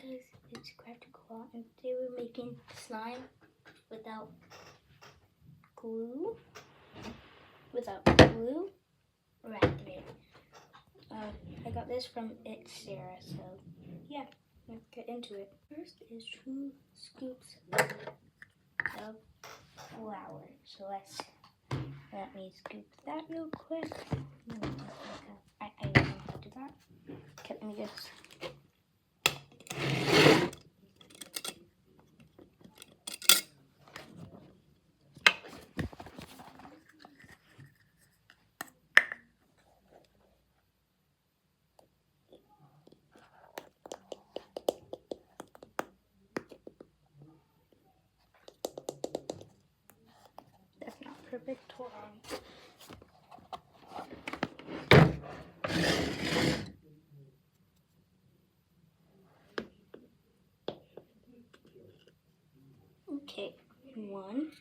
because it's practical, and they were making slime without glue or activate. I got this from It's Sarah, so yeah, let's get into it. First is 2 scoops of flour. So let me scoop that real quick. I don't know how to do that. Okay, let me just. That's not perfect. Hold on. Okay, 1.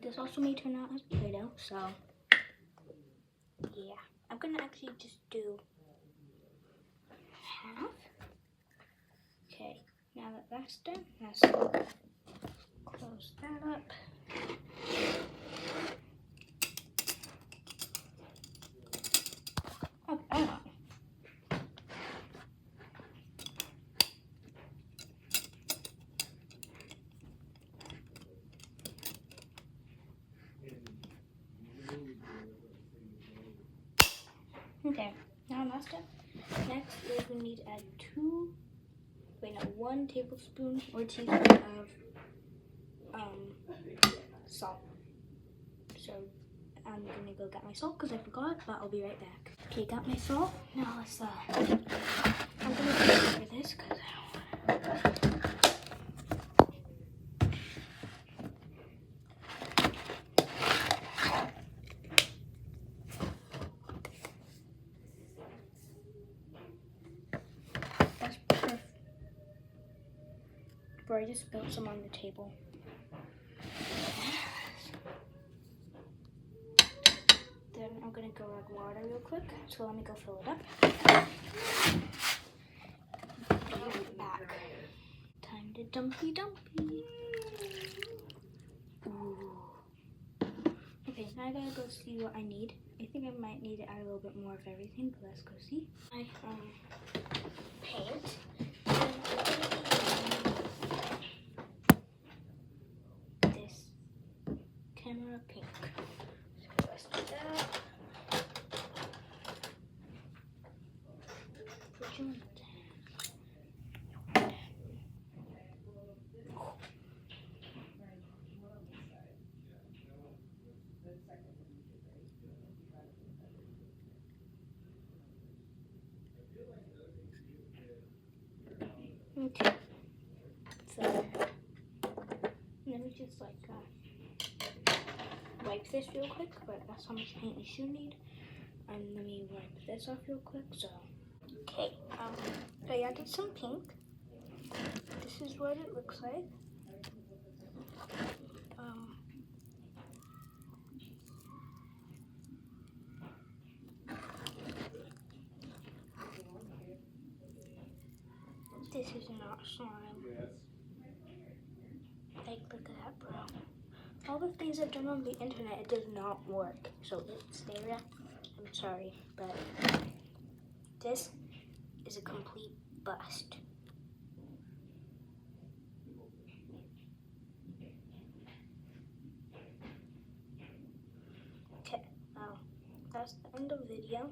This also may turn out as Play-Doh, so yeah. I'm gonna actually just do half. Okay, now that that's done, let's close that up. Oh. Okay, now that's done. Next is we need to add 1 tablespoon or teaspoon of salt. So I'm gonna go get my salt because I forgot, but I'll be right back. Okay, got my salt. Now let's I'm gonna go over this because that's perfect. Bro, I just spilled some on the table. Then I'm gonna go grab water real quick. So let me go fill it up. Be right back. Time to dumpy. Ooh. Okay, now I gotta go see what I need. I think I might need to add a little bit more of everything, but let's go see. I paint. This camera pink. So let's do that. Put you in there. Okay. So let me just wipe this real quick, but that's how much paint you should need. And let me wipe this off real quick. So okay, I added some pink. This is what it looks like. This is not slime. Like, look at that, bro. All the things I've done on the internet, it does not work. So, Sarah, I'm sorry, but this is a complete bust. Okay, that's the end of the video.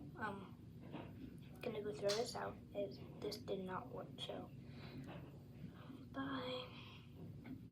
Gonna go throw this out as this did not work, so bye.